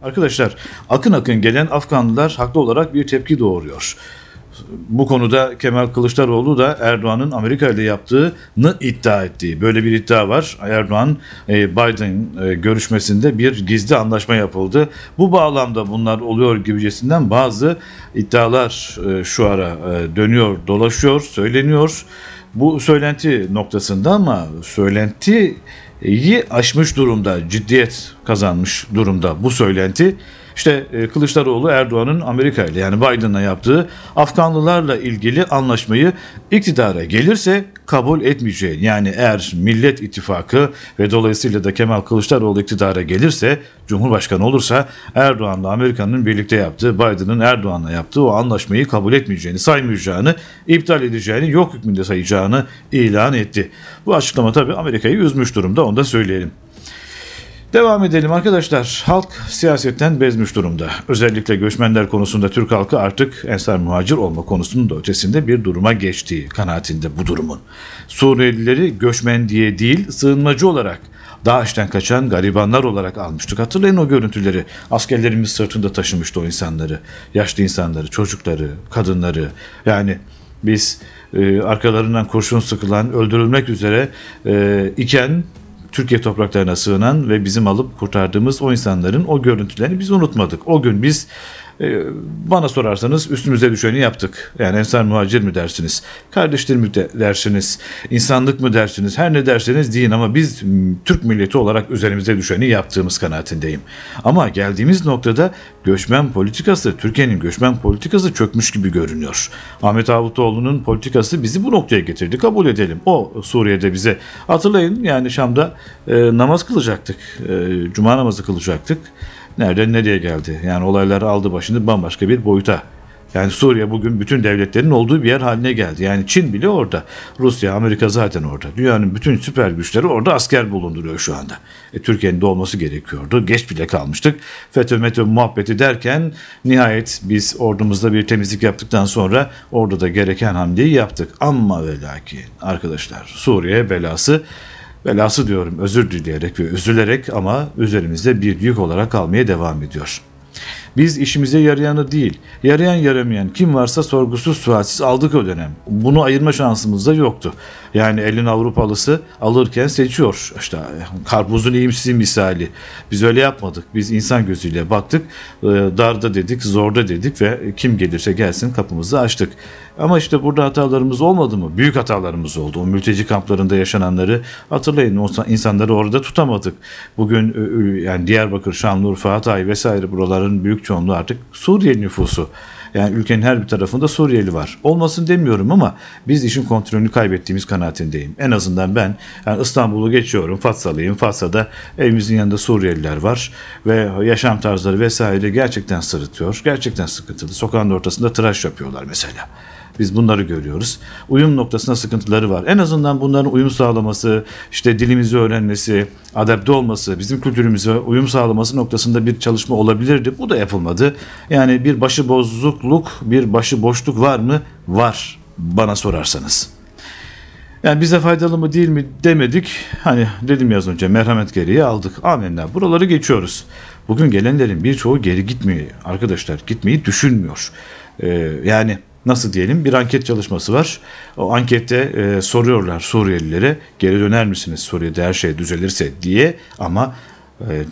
Arkadaşlar, akın akın gelen Afganlılar haklı olarak bir tepki doğuruyor. Bu konuda Kemal Kılıçdaroğlu da Erdoğan'ın Amerika ile yaptığını iddia ettiği böyle bir iddia var. Erdoğan Biden görüşmesinde bir gizli anlaşma yapıldı. Bu bağlamda bunlar oluyor gibicesinden bazı iddialar şu ara dönüyor, dolaşıyor, söyleniyor. Bu söylenti noktasında ama söylentiyi aşmış durumda, ciddiyet kazanmış durumda bu söylenti. İşte Kılıçdaroğlu Erdoğan'ın Amerika ile yani Biden'la yaptığı Afganlılarla ilgili anlaşmayı iktidara gelirse kabul etmeyeceği, yani eğer Millet İttifakı ve dolayısıyla da Kemal Kılıçdaroğlu iktidara gelirse, Cumhurbaşkanı olursa Erdoğan'la Amerika'nın birlikte yaptığı, Biden'ın Erdoğan'la yaptığı o anlaşmayı kabul etmeyeceğini, saymayacağını, iptal edeceğini, yok hükmünde sayacağını ilan etti. Bu açıklama tabii Amerika'yı üzmüş durumda, onu da söyleyelim. Devam edelim arkadaşlar. Halk siyasetten bezmiş durumda. Özellikle göçmenler konusunda Türk halkı artık ensar muhacir olma konusunun da ötesinde bir duruma geçtiği kanaatinde bu durumun. Suriyelileri göçmen diye değil, sığınmacı olarak, DAEŞ'ten kaçan garibanlar olarak almıştık. Hatırlayın o görüntüleri. Askerlerimiz sırtında taşımıştı o insanları. Yaşlı insanları, çocukları, kadınları. Yani biz arkalarından kurşun sıkılan, öldürülmek üzere iken Türkiye topraklarına sığınan ve bizim alıp kurtardığımız o insanların o görüntülerini biz unutmadık. O gün biz bana sorarsanız üstümüze düşeni yaptık. Yani ensar muhacir mi dersiniz, kardeştir mi dersiniz, insanlık mı dersiniz, her ne derseniz deyin ama biz Türk milleti olarak üzerimize düşeni yaptığımız kanaatindeyim. Ama geldiğimiz noktada göçmen politikası, Türkiye'nin göçmen politikası çökmüş gibi görünüyor. Ahmet Davutoğlu'nun politikası bizi bu noktaya getirdi, kabul edelim. O Suriye'de bize, hatırlayın yani Şam'da namaz kılacaktık, cuma namazı kılacaktık. Nereden nereye geldi? Yani olaylar aldı başını bambaşka bir boyuta. Yani Suriye bugün bütün devletlerin olduğu bir yer haline geldi. Yani Çin bile orada. Rusya, Amerika zaten orada. Dünyanın bütün süper güçleri orada asker bulunduruyor şu anda. Türkiye'nin de olması gerekiyordu. Geç bile kalmıştık. FETÖ muhabbeti derken nihayet biz ordumuzda bir temizlik yaptıktan sonra orada da gereken hamleyi yaptık. Ama ve lakin arkadaşlar, Suriye belası diyorum özür dileyerek ve üzülerek ama üzerimizde bir yük olarak kalmaya devam ediyor. Biz işimize yarayanı değil, yarayan yaramayan kim varsa sorgusuz sualsiz aldık o dönem. Bunu ayırma şansımız da yoktu. Yani elin Avrupalısı alırken seçiyor. İşte karpuzun iyimsiz misali. Biz öyle yapmadık. Biz insan gözüyle baktık. Darda dedik, zorda dedik ve kim gelirse gelsin kapımızı açtık. Ama işte burada hatalarımız olmadı mı? Büyük hatalarımız oldu. O mülteci kamplarında yaşananları hatırlayın. O insanları orada tutamadık. Bugün yani Diyarbakır, Şanlıurfa, Hatay vesaire buraların büyük çoğunluğu artık Suriyeli nüfusu. Yani ülkenin her bir tarafında Suriyeli var. Olmasın demiyorum ama biz işin kontrolünü kaybettiğimiz kanaatindeyim. En azından ben yani İstanbul'u geçiyorum, Fatsalıyım. Fatsa'da evimizin yanında Suriyeliler var ve yaşam tarzları vesaire gerçekten sırıtıyor. Gerçekten sıkıntılı. Sokağın ortasında tıraş yapıyorlar mesela. Biz bunları görüyoruz. Uyum noktasında sıkıntıları var. En azından bunların uyum sağlaması, işte dilimizi öğrenmesi, adapte olması, bizim kültürümüze uyum sağlaması noktasında bir çalışma olabilirdi. Bu da yapılmadı. Yani bir başıbozukluk, bir başıboşluk var mı? Var bana sorarsanız. Yani bize faydalı mı değil mi demedik. Hani dedim ya az önce, merhamet geriye aldık. Amenna. Buraları geçiyoruz. Bugün gelenlerin birçoğu geri gitmiyor arkadaşlar. Gitmeyi düşünmüyor. Yani nasıl diyelim, bir anket çalışması var. O ankette soruyorlar Suriyelilere, geri döner misiniz Suriye'de her şey düzelirse diye, ama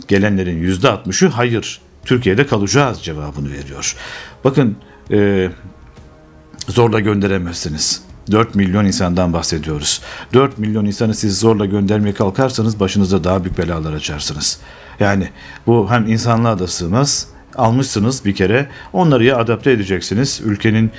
gelenlerin %60'ı hayır, Türkiye'de kalacağız cevabını veriyor. Bakın zorla gönderemezsiniz. 4 milyon insandan bahsediyoruz. 4 milyon insanı siz zorla göndermeye kalkarsanız başınıza daha büyük belalar açarsınız. Yani bu hem insanlığa da sığmaz. Almışsınız bir kere, onları ya adapte edeceksiniz, ülkenin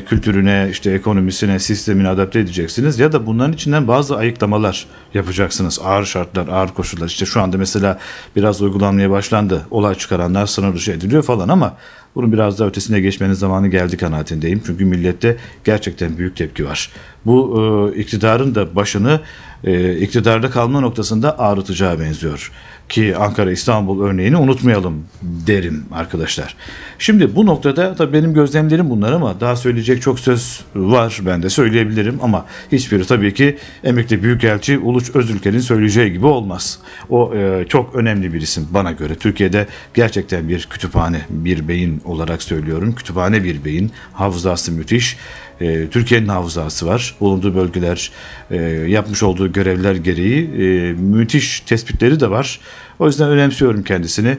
kültürüne, işte ekonomisine, sistemine adapte edeceksiniz ya da bunların içinden bazı ayıklamalar yapacaksınız. Ağır şartlar, ağır koşullar. İşte şu anda mesela biraz uygulanmaya başlandı. Olay çıkaranlar sınır dışı ediliyor falan ama Bunun biraz daha ötesine geçmenin zamanı geldi kanaatindeyim. Çünkü millette gerçekten büyük tepki var. Bu iktidarın da başını iktidarda kalma noktasında ağrıtacağı benziyor. Ki Ankara İstanbul örneğini unutmayalım derim arkadaşlar. Şimdi bu noktada tabii benim gözlemlerim bunlar ama daha söyleyecek çok söz var, ben de söyleyebilirim ama hiçbiri tabii ki emekli Büyükelçi Uluç Özülker'in söyleyeceği gibi olmaz. O çok önemli bir isim bana göre. Türkiye'de gerçekten bir kütüphane, bir beyin olarak söylüyorum. Kütüphane bir beyin, hafızası müthiş. Türkiye'nin hafızası var. Bulunduğu bölgeler, yapmış olduğu görevler gereği müthiş tespitleri de var. O yüzden önemsiyorum kendisini.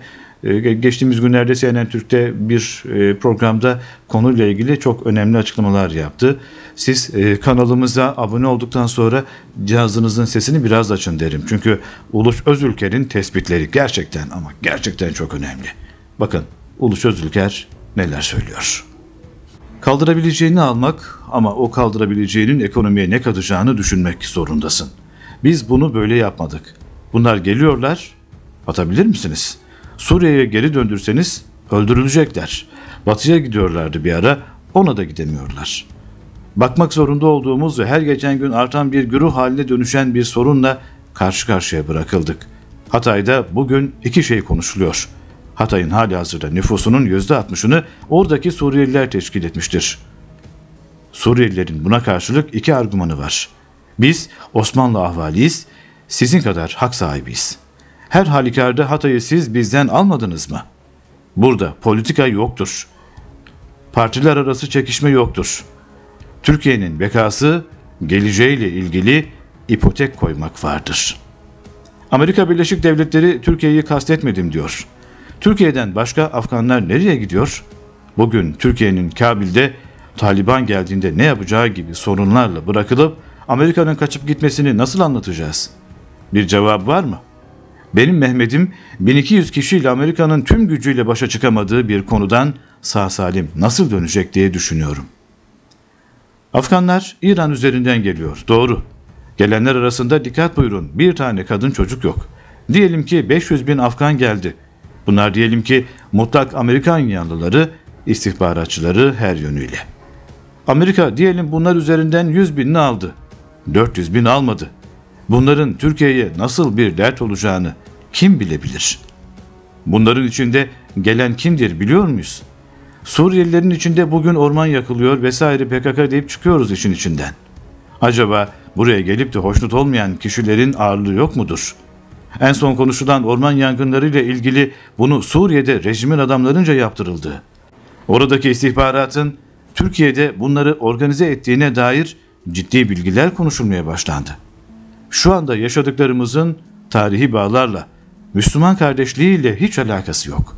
Geçtiğimiz günlerde CNN Türk'te bir programda konuyla ilgili çok önemli açıklamalar yaptı. Siz kanalımıza abone olduktan sonra cihazınızın sesini biraz açın derim. Çünkü Uluç Özülker'in tespitleri gerçekten ama gerçekten çok önemli. Bakın Uluç Özülker neler söylüyor. Kaldırabileceğini almak ama o kaldırabileceğinin ekonomiye ne katacağını düşünmek zorundasın. Biz bunu böyle yapmadık. Bunlar geliyorlar, atabilir misiniz? Suriye'ye geri döndürseniz öldürülecekler. Batı'ya gidiyorlardı bir ara, ona da gidemiyorlar. Bakmak zorunda olduğumuz ve her geçen gün artan bir güruh haline dönüşen bir sorunla karşı karşıya bırakıldık. Hatay'da bugün iki şey konuşuluyor. Hatay'ın halihazırda nüfusunun %60'ını oradaki Suriyeliler teşkil etmiştir. Suriyelilerin buna karşılık iki argümanı var. Biz Osmanlı ahvaliyiz, sizin kadar hak sahibiyiz. Her halükarda Hatay'ı siz bizden almadınız mı? Burada politika yoktur. Partiler arası çekişme yoktur. Türkiye'nin bekası, geleceğiyle ilgili ipotek koymak vardır. Amerika Birleşik Devletleri Türkiye'yi kastetmedim diyor. Türkiye'den başka Afganlar nereye gidiyor? Bugün Türkiye'nin Kabil'de Taliban geldiğinde ne yapacağı gibi sorunlarla bırakılıp Amerika'nın kaçıp gitmesini nasıl anlatacağız? Bir cevap var mı? Benim Mehmet'im 1200 kişiyle Amerika'nın tüm gücüyle başa çıkamadığı bir konudan sağ salim nasıl dönecek diye düşünüyorum. Afganlar İran üzerinden geliyor, doğru. Gelenler arasında dikkat buyurun, bir tane kadın çocuk yok. Diyelim ki 500 bin Afgan geldi. Bunlar diyelim ki mutlak Amerikan yanlıları, istihbaratçıları her yönüyle. Amerika diyelim bunlar üzerinden 100 binini aldı. 400 bin almadı. Bunların Türkiye'ye nasıl bir dert olacağını kim bilebilir? Bunların içinde gelen kimdir biliyor muyuz? Suriyelilerin içinde bugün orman yakılıyor vesaire PKK deyip çıkıyoruz işin içinden. Acaba buraya gelip de hoşnut olmayan kişilerin ağırlığı yok mudur? En son konuşulan orman yangınlarıyla ilgili bunu Suriye'de rejimin adamlarınca yaptırıldı. Oradaki istihbaratın Türkiye'de bunları organize ettiğine dair ciddi bilgiler konuşulmaya başlandı. Şu anda yaşadıklarımızın tarihi bağlarla, Müslüman kardeşliğiyle hiç alakası yok.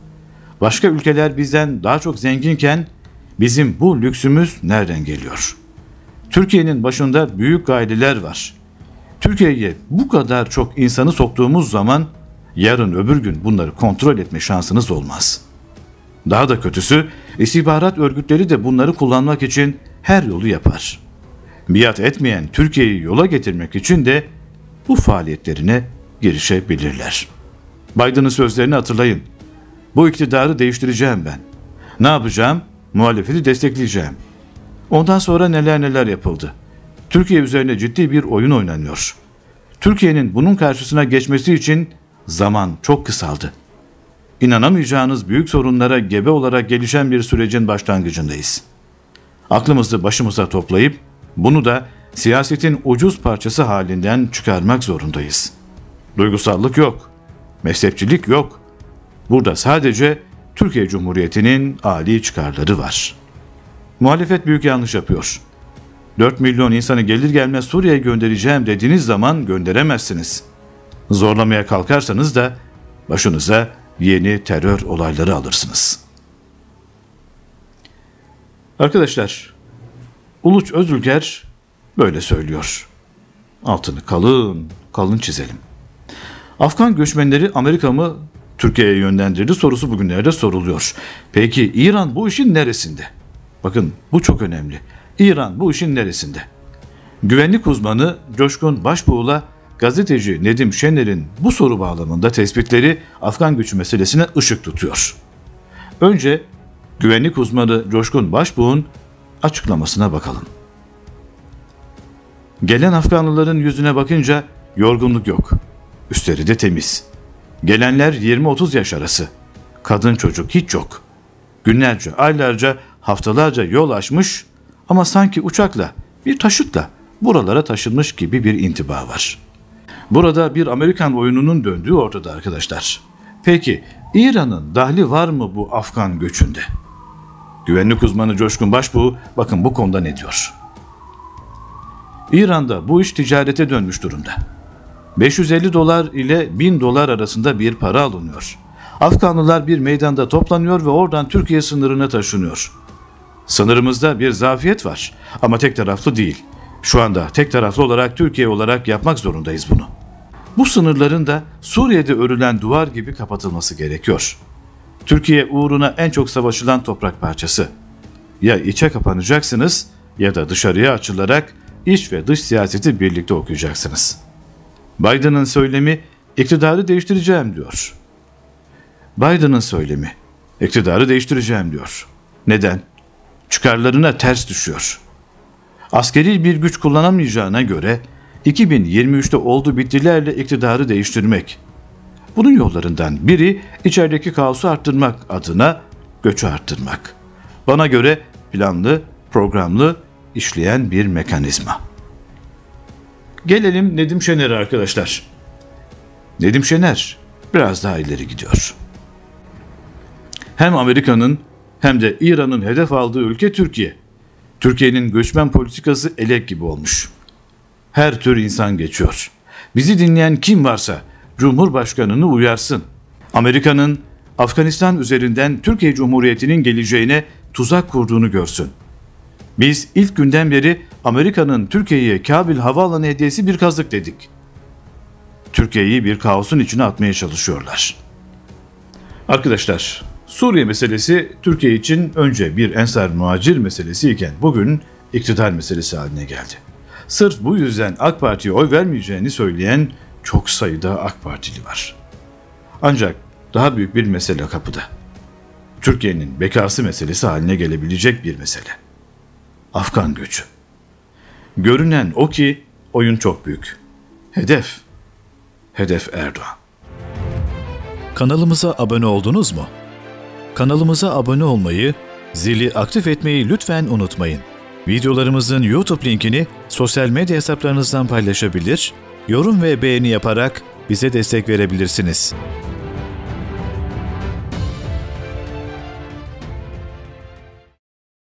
Başka ülkeler bizden daha çok zenginken bizim bu lüksümüz nereden geliyor? Türkiye'nin başında büyük aileler var. Türkiye'ye bu kadar çok insanı soktuğumuz zaman yarın öbür gün bunları kontrol etme şansınız olmaz. Daha da kötüsü istihbarat örgütleri de bunları kullanmak için her yolu yapar. Biat etmeyen Türkiye'yi yola getirmek için de bu faaliyetlerine girişebilirler. Biden'ın sözlerini hatırlayın. Bu iktidarı değiştireceğim ben. Ne yapacağım? Muhalefeti destekleyeceğim. Ondan sonra neler neler yapıldı. Türkiye üzerine ciddi bir oyun oynanıyor. Türkiye'nin bunun karşısına geçmesi için zaman çok kısaldı. İnanamayacağınız büyük sorunlara gebe olarak gelişen bir sürecin başlangıcındayız. Aklımızı başımıza toplayıp bunu da siyasetin ucuz parçası halinden çıkarmak zorundayız. Duygusallık yok, mezhepçilik yok. Burada sadece Türkiye Cumhuriyeti'nin âli çıkarları var. Muhalefet büyük yanlış yapıyor. 4 milyon insanı gelir gelmez Suriye'ye göndereceğim dediğiniz zaman gönderemezsiniz. Zorlamaya kalkarsanız da başınıza yeni terör olayları alırsınız. Arkadaşlar, Uluç Özülker böyle söylüyor. Altını kalın kalın çizelim. Afgan göçmenleri Amerika mı Türkiye'ye yönlendirdi sorusu bugünlerde soruluyor. Peki İran bu işin neresinde? Bakın bu çok önemli. İran bu işin neresinde? Güvenlik uzmanı Coşkun Başbuğ'la gazeteci Nedim Şener'in bu soru bağlamında tespitleri Afgan göçü meselesine ışık tutuyor. Önce Güvenlik uzmanı Coşkun Başbuğ'un açıklamasına bakalım. Gelen Afganlıların yüzüne bakınca yorgunluk yok. Üstleri de temiz. Gelenler 20-30 yaş arası. Kadın çocuk hiç yok. Günlerce, aylarca, haftalarca yol aşmış ama sanki uçakla, bir taşıtla buralara taşınmış gibi bir intiba var. Burada bir Amerikan oyununun döndüğü ortada arkadaşlar. Peki İran'ın dahli var mı bu Afgan göçünde? Güvenlik uzmanı Coşkun Başbuğ bakın bu konuda ne diyor? İran'da bu iş ticarete dönmüş durumda. 550 dolar ile 1000 dolar arasında bir para alınıyor. Afganlılar bir meydanda toplanıyor ve oradan Türkiye sınırına taşınıyor. Sınırımızda bir zafiyet var ama tek taraflı değil. Şu anda tek taraflı olarak Türkiye olarak yapmak zorundayız bunu. Bu sınırların da Suriye'de örülen duvar gibi kapatılması gerekiyor. Türkiye uğruna en çok savaşılan toprak parçası. Ya içe kapanacaksınız ya da dışarıya açılarak iç ve dış siyaseti birlikte okuyacaksınız. Biden'ın söylemi iktidarı değiştireceğim diyor. Biden'ın söylemi iktidarı değiştireceğim diyor. Neden? Çıkarlarına ters düşüyor. Askeri bir güç kullanamayacağına göre 2023'te oldu bittilerle iktidarı değiştirmek. Bunun yollarından biri içerideki kaosu arttırmak adına göçü arttırmak. Bana göre planlı, programlı, işleyen bir mekanizma. Gelelim Nedim Şener'e arkadaşlar. Nedim Şener biraz daha ileri gidiyor. Hem Amerika'nın hem de İran'ın hedef aldığı ülke Türkiye. Türkiye'nin göçmen politikası elek gibi olmuş. Her tür insan geçiyor. Bizi dinleyen kim varsa Cumhurbaşkanı'nı uyarsın. Amerika'nın Afganistan üzerinden Türkiye Cumhuriyeti'nin geleceğine tuzak kurduğunu görsün. Biz ilk günden beri Amerika'nın Türkiye'ye Kabil havaalanı hediyesi bir kazık dedik. Türkiye'yi bir kaosun içine atmaya çalışıyorlar. Arkadaşlar, Suriye meselesi Türkiye için önce bir ensar muhacir meselesi iken bugün iktidar meselesi haline geldi. Sırf bu yüzden AK Parti'ye oy vermeyeceğini söyleyen çok sayıda AK Partili var. Ancak daha büyük bir mesele kapıda. Türkiye'nin bekası meselesi haline gelebilecek bir mesele. Afgan göçü. Görünen o ki oyun çok büyük. Hedef Erdoğan. Kanalımıza abone oldunuz mu? Kanalımıza abone olmayı, zili aktif etmeyi lütfen unutmayın. Videolarımızın YouTube linkini sosyal medya hesaplarınızdan paylaşabilir, yorum ve beğeni yaparak bize destek verebilirsiniz.